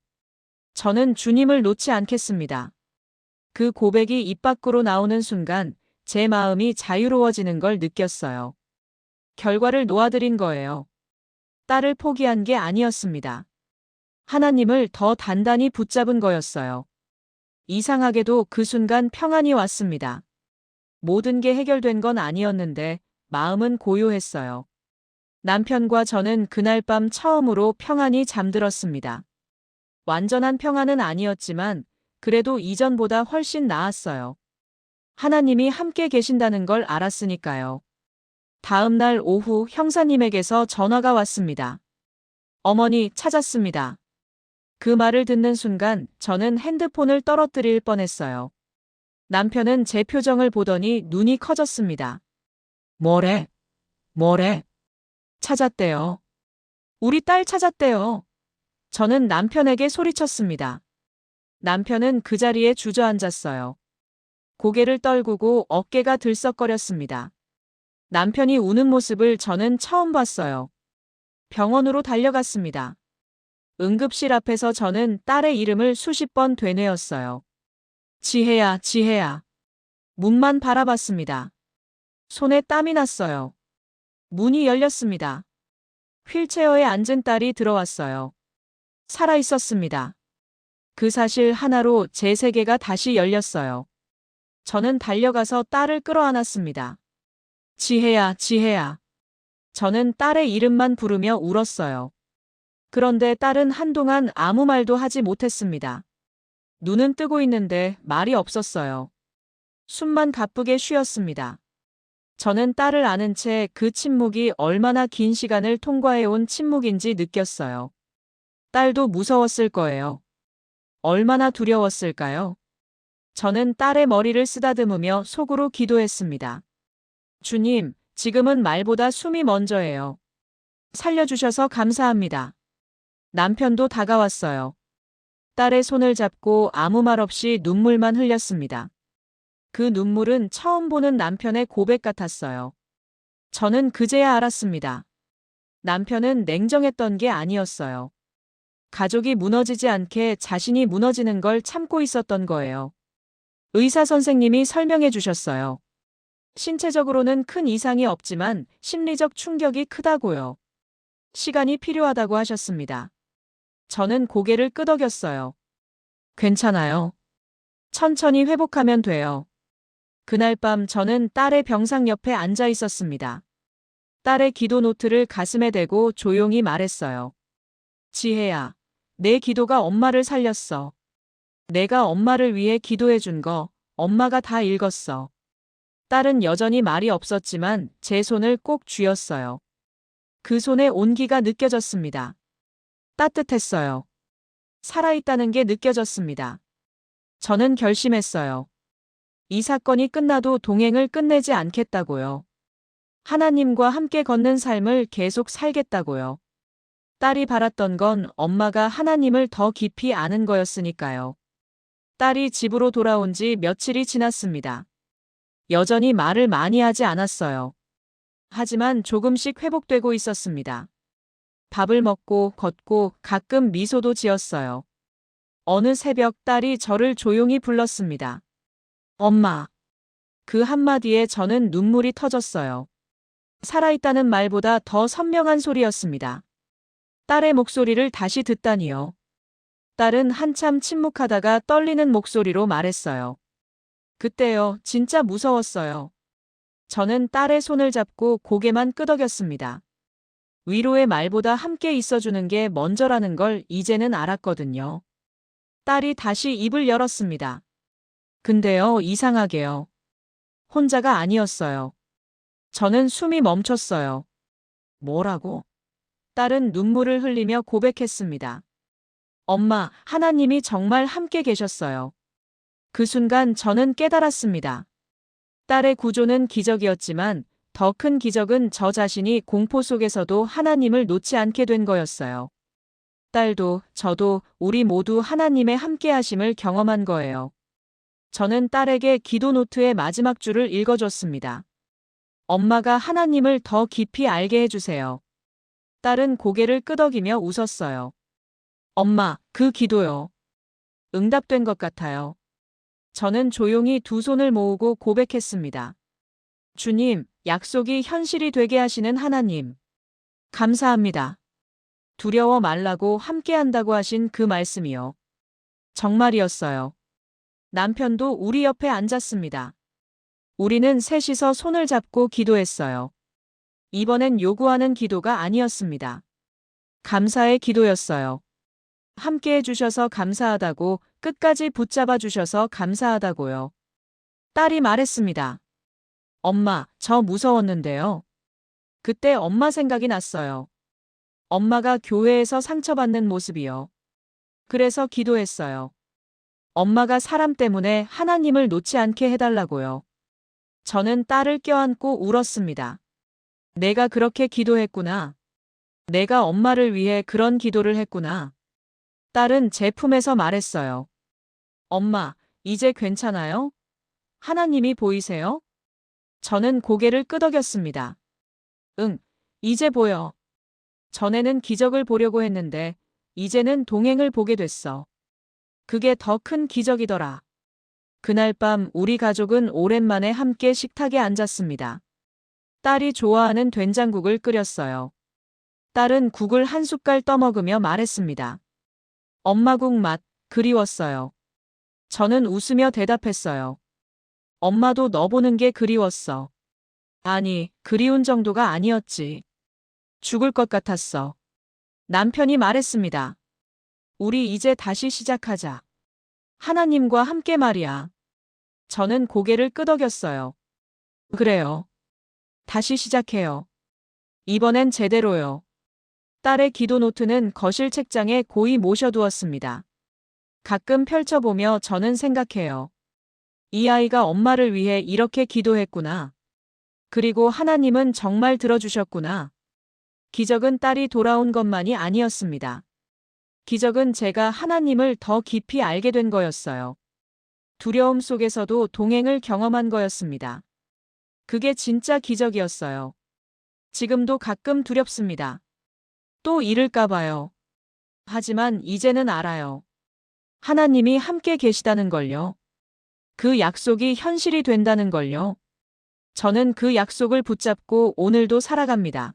저는 주님을 놓지 않겠습니다. 그 고백이 입 밖으로 나오는 순간 제 마음이 자유로워지는 걸 느꼈어요. 결과를 놓아드린 거예요. 딸을 포기한 게 아니었습니다. 하나님을 더 단단히 붙잡은 거였어요. 이상하게도 그 순간 평안이 왔습니다. 모든 게 해결된 건 아니었는데 마음은 고요했어요. 남편과 저는 그날 밤 처음으로 평안히 잠들었습니다. 완전한 평안은 아니었지만 그래도 이전보다 훨씬 나았어요. 하나님이 함께 계신다는 걸 알았으니까요. 다음 날 오후 형사님에게서 전화가 왔습니다. 어머니, 찾았습니다. 그 말을 듣는 순간 저는 핸드폰을 떨어뜨릴 뻔했어요. 남편은 제 표정을 보더니 눈이 커졌습니다. 뭐래? 뭐래? 찾았대요. 우리 딸 찾았대요. 저는 남편에게 소리쳤습니다. 남편은 그 자리에 주저앉았어요. 고개를 떨구고 어깨가 들썩거렸습니다. 남편이 우는 모습을 저는 처음 봤어요. 병원으로 달려갔습니다. 응급실 앞에서 저는 딸의 이름을 수십 번 되뇌었어요. 지혜야, 지혜야. 문만 바라봤습니다. 손에 땀이 났어요. 문이 열렸습니다. 휠체어에 앉은 딸이 들어왔어요. 살아 있었습니다. 그 사실 하나로 제 세계가 다시 열렸어요. 저는 달려가서 딸을 끌어안았습니다. 지혜야, 지혜야. 저는 딸의 이름만 부르며 울었어요. 그런데 딸은 한동안 아무 말도 하지 못했습니다. 눈은 뜨고 있는데 말이 없었어요. 숨만 가쁘게 쉬었습니다. 저는 딸을 안은 채 그 침묵이 얼마나 긴 시간을 통과해온 침묵인지 느꼈어요. 딸도 무서웠을 거예요. 얼마나 두려웠을까요? 저는 딸의 머리를 쓰다듬으며 속으로 기도했습니다. 주님, 지금은 말보다 숨이 먼저예요. 살려주셔서 감사합니다. 남편도 다가왔어요. 딸의 손을 잡고 아무 말 없이 눈물만 흘렸습니다. 그 눈물은 처음 보는 남편의 고백 같았어요. 저는 그제야 알았습니다. 남편은 냉정했던 게 아니었어요. 가족이 무너지지 않게 자신이 무너지는 걸 참고 있었던 거예요. 의사 선생님이 설명해 주셨어요. 신체적으로는 큰 이상이 없지만 심리적 충격이 크다고요. 시간이 필요하다고 하셨습니다. 저는 고개를 끄덕였어요. 괜찮아요. 천천히 회복하면 돼요. 그날 밤 저는 딸의 병상 옆에 앉아 있었습니다. 딸의 기도 노트를 가슴에 대고 조용히 말했어요. 지혜야, 내 기도가 엄마를 살렸어. 내가 엄마를 위해 기도해 준 거, 엄마가 다 읽었어. 딸은 여전히 말이 없었지만 제 손을 꼭 쥐었어요. 그 손에 온기가 느껴졌습니다. 따뜻했어요. 살아있다는 게 느껴졌습니다. 저는 결심했어요. 이 사건이 끝나도 동행을 끝내지 않겠다고요. 하나님과 함께 걷는 삶을 계속 살겠다고요. 딸이 바랐던 건 엄마가 하나님을 더 깊이 아는 거였으니까요. 딸이 집으로 돌아온 지 며칠이 지났습니다. 여전히 말을 많이 하지 않았어요. 하지만 조금씩 회복되고 있었습니다. 밥을 먹고 걷고 가끔 미소도 지었어요. 어느 새벽 딸이 저를 조용히 불렀습니다. 엄마. 그 한마디에 저는 눈물이 터졌어요. 살아있다는 말보다 더 선명한 소리였습니다. 딸의 목소리를 다시 듣다니요. 딸은 한참 침묵하다가 떨리는 목소리로 말했어요. 그때요, 진짜 무서웠어요. 저는 딸의 손을 잡고 고개만 끄덕였습니다. 위로의 말보다 함께 있어주는 게 먼저라는 걸 이제는 알았거든요. 딸이 다시 입을 열었습니다. 근데요, 이상하게요. 혼자가 아니었어요. 저는 숨이 멈췄어요. 뭐라고? 딸은 눈물을 흘리며 고백했습니다. 엄마, 하나님이 정말 함께 계셨어요. 그 순간 저는 깨달았습니다. 딸의 구조는 기적이었지만 더 큰 기적은 저 자신이 공포 속에서도 하나님을 놓지 않게 된 거였어요. 딸도 저도 우리 모두 하나님의 함께하심을 경험한 거예요. 저는 딸에게 기도 노트의 마지막 줄을 읽어줬습니다. 엄마가 하나님을 더 깊이 알게 해주세요. 딸은 고개를 끄덕이며 웃었어요. 엄마, 그 기도요. 응답된 것 같아요. 저는 조용히 두 손을 모으고 고백했습니다. 주님, 약속이 현실이 되게 하시는 하나님. 감사합니다. 두려워 말라고 함께한다고 하신 그 말씀이요. 정말이었어요. 남편도 우리 옆에 앉았습니다. 우리는 셋이서 손을 잡고 기도했어요. 이번엔 요구하는 기도가 아니었습니다. 감사의 기도였어요. 함께 해주셔서 감사하다고, 끝까지 붙잡아 주셔서 감사하다고요. 딸이 말했습니다. 엄마, 저 무서웠는데요. 그때 엄마 생각이 났어요. 엄마가 교회에서 상처받는 모습이요. 그래서 기도했어요. 엄마가 사람 때문에 하나님을 놓지 않게 해달라고요. 저는 딸을 껴안고 울었습니다. 내가 그렇게 기도했구나. 내가 엄마를 위해 그런 기도를 했구나. 딸은 제 품에서 말했어요. 엄마, 이제 괜찮아요? 하나님이 보이세요? 저는 고개를 끄덕였습니다. 응, 이제 보여. 전에는 기적을 보려고 했는데, 이제는 동행을 보게 됐어. 그게 더 큰 기적이더라. 그날 밤 우리 가족은 오랜만에 함께 식탁에 앉았습니다. 딸이 좋아하는 된장국을 끓였어요. 딸은 국을 한 숟갈 떠먹으며 말했습니다. 엄마국 맛, 그리웠어요. 저는 웃으며 대답했어요. 엄마도 너 보는 게 그리웠어. 아니, 그리운 정도가 아니었지. 죽을 것 같았어. 남편이 말했습니다. 우리 이제 다시 시작하자. 하나님과 함께 말이야. 저는 고개를 끄덕였어요. 그래요. 다시 시작해요. 이번엔 제대로요. 딸의 기도 노트는 거실 책장에 고이 모셔두었습니다. 가끔 펼쳐보며 저는 생각해요. 이 아이가 엄마를 위해 이렇게 기도했구나. 그리고 하나님은 정말 들어주셨구나. 기적은 딸이 돌아온 것만이 아니었습니다. 기적은 제가 하나님을 더 깊이 알게 된 거였어요. 두려움 속에서도 동행을 경험한 거였습니다. 그게 진짜 기적이었어요. 지금도 가끔 두렵습니다. 또 잃을까 봐요. 하지만 이제는 알아요. 하나님이 함께 계시다는 걸요. 그 약속이 현실이 된다는 걸요. 저는 그 약속을 붙잡고 오늘도 살아갑니다.